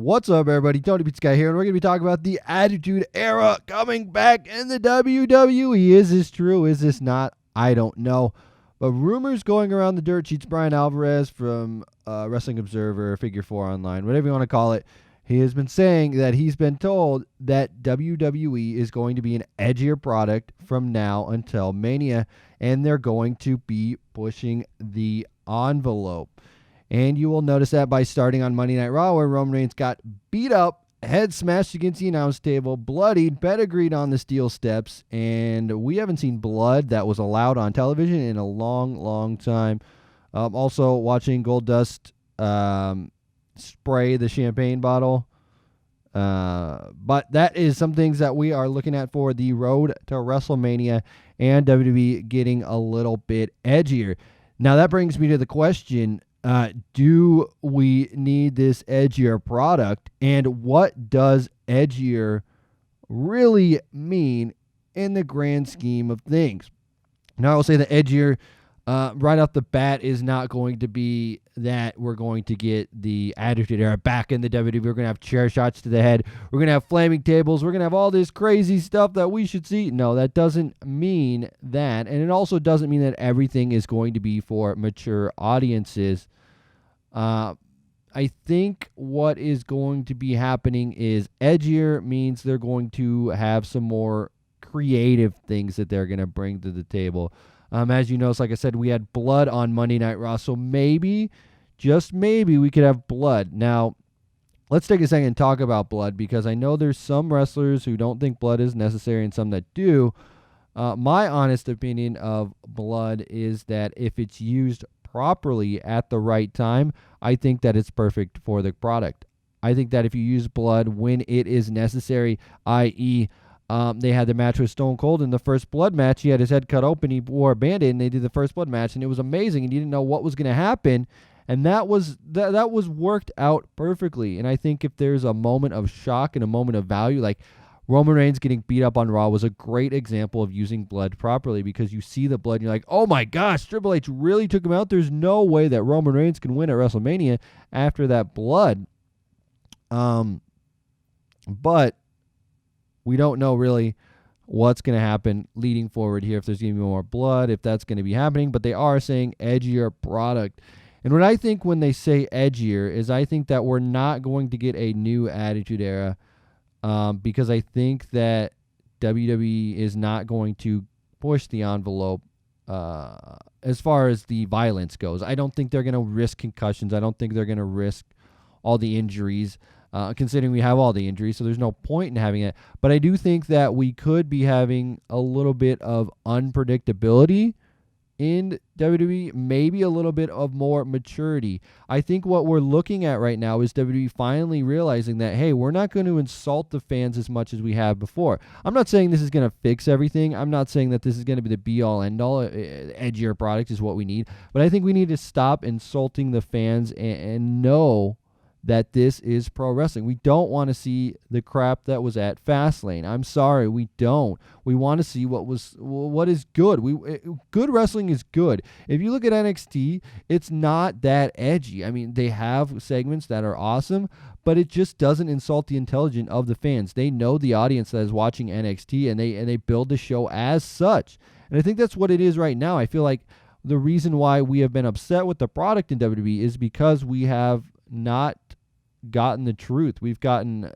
What's up, everybody? Tony Pizza Guy here, and we're going to be talking about the Attitude Era coming back in the WWE. Is this true? Is this not? I don't know. But rumors going around the dirt sheets, Brian Alvarez from Wrestling Observer, Figure 4 Online, whatever you want to call it, he has been saying that he's been told that WWE is going to be an edgier product from now until Mania, and they're going to be pushing the envelope. And you will notice that by starting on Monday Night Raw, where Roman Reigns got beat up, head smashed against the announce table, bloodied, pedigreed on the steel steps, and we haven't seen blood that was allowed on television in a long, long time. Also, watching Goldust spray the champagne bottle. But that is some things that we are looking at for the road to WrestleMania and WWE getting a little bit edgier. Now, that brings me to the question, do we need this edgier product, and what does edgier really mean in the grand scheme of things? Now, I will say that edgier right off the bat is not going to be that we're going to get the Attitude Era back in the WWE. We're going to have chair shots to the head. We're going to have flaming tables. We're going to have all this crazy stuff that we should see. No, that doesn't mean that. And it also doesn't mean that everything is going to be for mature audiences. I think what is going to be happening is edgier means they're going to have some more creative things that they're going to bring to the table. As you know, like I said, we had blood on Monday Night Raw, so maybe, just maybe, we could have blood. Now, let's take a second and talk about blood, because I know there's some wrestlers who don't think blood is necessary and some that do. My honest opinion of blood is that if it's used properly at the right time, I think that it's perfect for the product. I think that if you use blood when it is necessary, i.e., they had the match with Stone Cold in the first blood match. He had his head cut open. He wore a Band-Aid, and they did the first blood match, and it was amazing, and you didn't know what was going to happen, and that was worked out perfectly. And I think if there's a moment of shock and a moment of value, like Roman Reigns getting beat up on Raw was a great example of using blood properly, because you see the blood, and you're like, oh my gosh, Triple H really took him out. There's no way that Roman Reigns can win at WrestleMania after that blood. But we don't know really what's going to happen leading forward here, if there's going to be more blood, if that's going to be happening. But they are saying edgier product. And what I think when they say edgier is I think that we're not going to get a new Attitude Era, because I think that WWE is not going to push the envelope as far as the violence goes. I don't think they're going to risk concussions. I don't think they're going to risk all the injuries. Considering we have all the injuries, so there's no point in having it. But I do think that we could be having a little bit of unpredictability in WWE, maybe a little bit of more maturity. I think what we're looking at right now is WWE finally realizing that, hey, we're not going to insult the fans as much as we have before. I'm not saying this is going to fix everything. I'm not saying that this is going to be the be-all, end-all. Edgier product is what we need. But I think we need to stop insulting the fans and know that this is pro wrestling. We don't want to see the crap that was at Fastlane. I'm sorry, we don't. We want to see what is good. Good wrestling is good. If you look at NXT, it's not that edgy. I mean, they have segments that are awesome, but it just doesn't insult the intelligence of the fans. They know the audience that is watching NXT, and they build the show as such. And I think that's what it is right now. I feel like the reason why we have been upset with the product in WWE is because we have not gotten the truth. We've gotten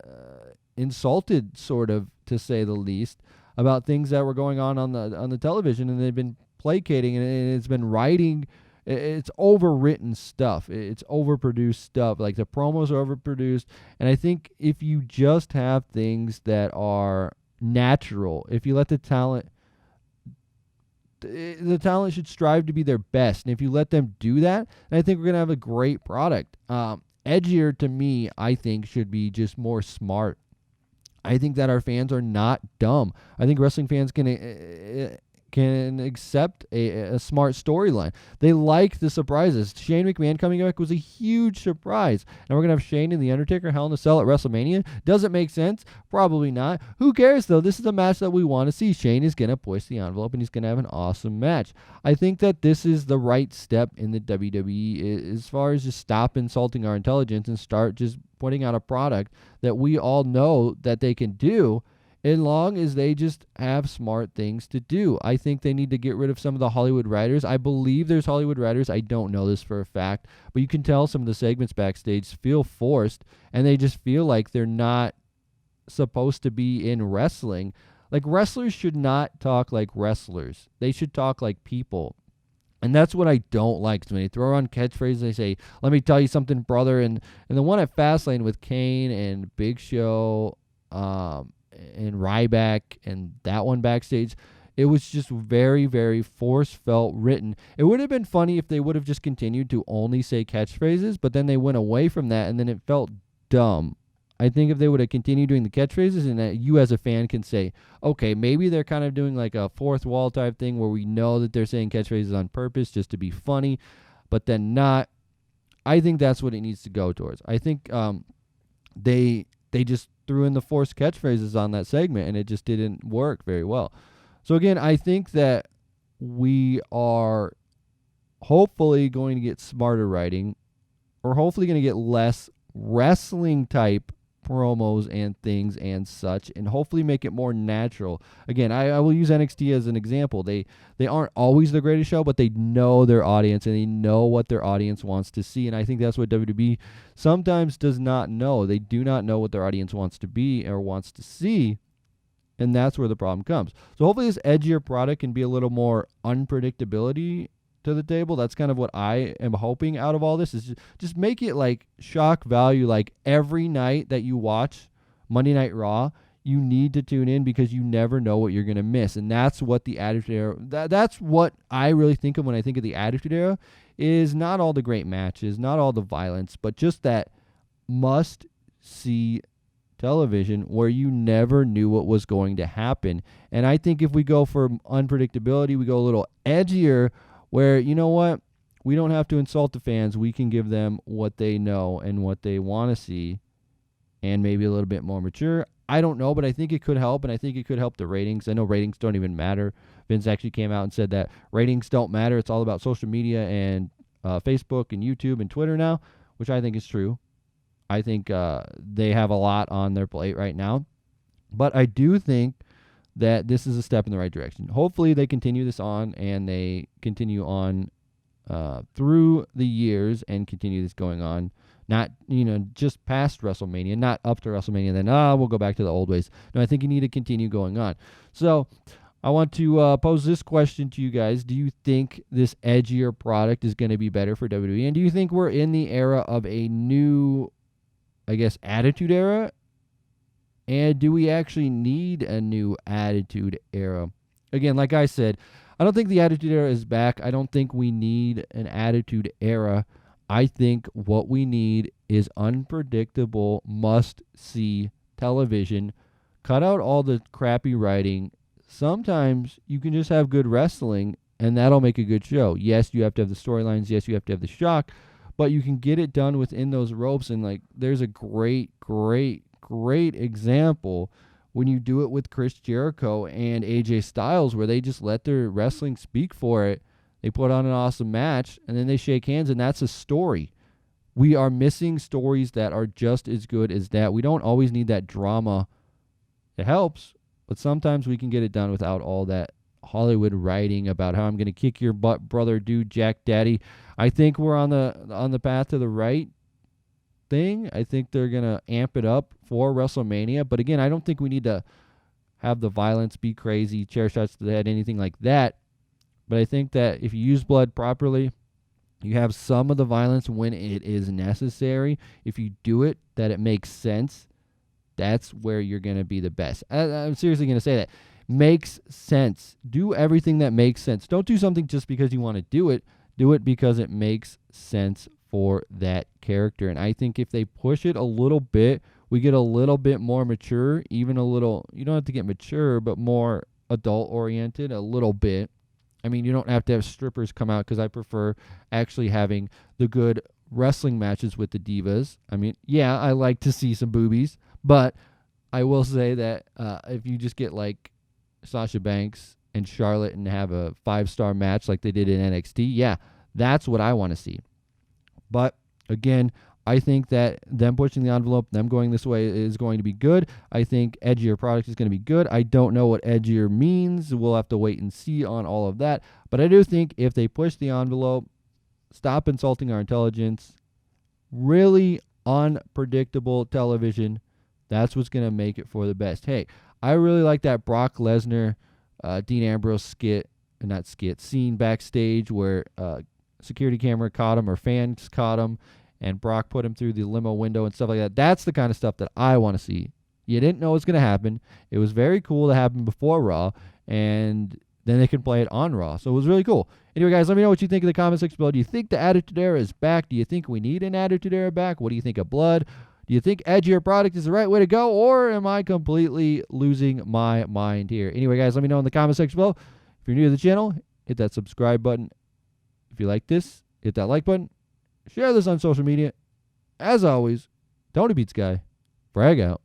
insulted, sort of, to say the least, about things that were going on the television, and they've been placating, and it's been writing. It's overwritten stuff. It's overproduced stuff. Like, the promos are overproduced, and I think if you just have things that are natural, if you let the talent should strive to be their best, and if you let them do that, then I think we're going to have a great product. Edgier, to me, I think, should be just more smart. I think that our fans are not dumb. I think wrestling fans can can accept a smart storyline. They like the surprises. Shane McMahon coming back was a huge surprise. And we're going to have Shane and The Undertaker Hell in a Cell at WrestleMania. Does it make sense? Probably not. Who cares, though? This is a match that we want to see. Shane is going to push the envelope, and he's going to have an awesome match. I think that this is the right step in the WWE as far as just stop insulting our intelligence and start just putting out a product that we all know that they can do, as long as they just have smart things to do. I think they need to get rid of some of the Hollywood writers. I believe there's Hollywood writers. I don't know this for a fact, but you can tell some of the segments backstage feel forced, and they just feel like they're not supposed to be in wrestling. Like, wrestlers should not talk like wrestlers. They should talk like people. And that's what I don't like. So when they throw around catchphrases, they say, "Let me tell you something, brother." And the one at Fastlane with Kane and Big Show, and Ryback, and that one backstage, it was just very, very force-felt written. It would have been funny if they would have just continued to only say catchphrases, but then they went away from that, and then it felt dumb. I think if they would have continued doing the catchphrases, and that you as a fan can say, okay, maybe they're kind of doing like a fourth wall type thing where we know that they're saying catchphrases on purpose just to be funny, but then not. I think that's what it needs to go towards. I think they just threw in the forced catchphrases on that segment, and it just didn't work very well. So again, I think that we are hopefully going to get smarter writing. We're hopefully going to get less wrestling type promos and things and such, and hopefully make it more natural. Again, I will use NXT as an example. They aren't always the greatest show, but they know their audience, and they know what their audience wants to see, and I think that's what WWE sometimes does not know. They do not know what their audience wants to be or wants to see, and that's where the problem comes. So hopefully this edgier product can be a little more unpredictability to the table. That's kind of what I am hoping out of all this, is just make it like shock value. Like every night that you watch Monday Night Raw, you need to tune in, because you never know what you're going to miss. And that's what the Attitude Era, that's what I really think of when I think of the Attitude Era, is not all the great matches, not all the violence, but just that must-see television where you never knew what was going to happen. And I think if we go for unpredictability, we go a little edgier, where, you know what, we don't have to insult the fans. We can give them what they know and what they want to see, and maybe a little bit more mature. I don't know, but I think it could help, and I think it could help the ratings. I know ratings don't even matter. Vince actually came out and said that ratings don't matter. It's all about social media and Facebook and YouTube and Twitter now, which I think is true. I think they have a lot on their plate right now. But I do think that this is a step in the right direction. Hopefully they continue this on, and they continue on through the years and continue this going on. Not, just past WrestleMania, not up to WrestleMania, then, we'll go back to the old ways. No, I think you need to continue going on. So I want to pose this question to you guys. Do you think this edgier product is going to be better for WWE? And do you think we're in the era of a new, Attitude Era? And do we actually need a new Attitude Era? Again, like I said, I don't think the Attitude Era is back. I don't think we need an Attitude Era. I think what we need is unpredictable, must-see television. Cut out all the crappy writing. Sometimes you can just have good wrestling, and that'll make a good show. Yes, you have to have the storylines. Yes, you have to have the shock. But you can get it done within those ropes. And, there's a great example when you do it with Chris Jericho and AJ Styles, where they just let their wrestling speak for it. They put on an awesome match, and then they shake hands, and that's a story. We are missing stories that are just as good as that. We don't always need that drama. It helps, but sometimes we can get it done without all that Hollywood writing about how I'm going to kick your butt, brother, dude, Jack Daddy. I think we're on the path to the right thing. I think they're going to amp it up for WrestleMania. But again, I don't think we need to have the violence be crazy, chair shots to the head, anything like that. But I think that if you use blood properly, you have some of the violence when it is necessary. If you do it, that it makes sense, that's where you're going to be the best. I'm seriously going to say that. Makes sense. Do everything that makes sense. Don't do something just because you want to do it. Do it because it makes sense for that character. And I think if they push it a little bit, we get a little bit more mature, even a little, you don't have to get mature, but more adult oriented a little bit. I mean, you don't have to have strippers come out because I prefer actually having the good wrestling matches with the divas. I mean, yeah, I like to see some boobies, but I will say that if you just get like Sasha Banks and Charlotte and have a 5-star match like they did in NXT, yeah, that's what I want to see. But again, I think that them pushing the envelope, them going this way is going to be good. I think edgier product is going to be good. I don't know what edgier means. We'll have to wait and see on all of that. But I do think if they push the envelope, stop insulting our intelligence, really unpredictable television, that's what's going to make it for the best. Hey, I really like that Brock Lesnar, Dean Ambrose scene backstage where security camera caught him or fans caught him and Brock put him through the limo window and stuff like that. That's the kind of stuff that I want to see. You didn't know it was going to happen. It was very cool to happen before Raw, and then they can play it on Raw. So it was really cool. Anyway, guys, let me know what you think in the comment section below. Do you think the Attitude Era is back? Do you think we need an Attitude Era back? What do you think of Blood? Do you think edgier product is the right way to go, or am I completely losing my mind here? Anyway, guys, let me know in the comment section below. If you're new to the channel, hit that subscribe button. If you like this, hit that like button. Share this on social media. As always, Tony Beats Guy. Brag out.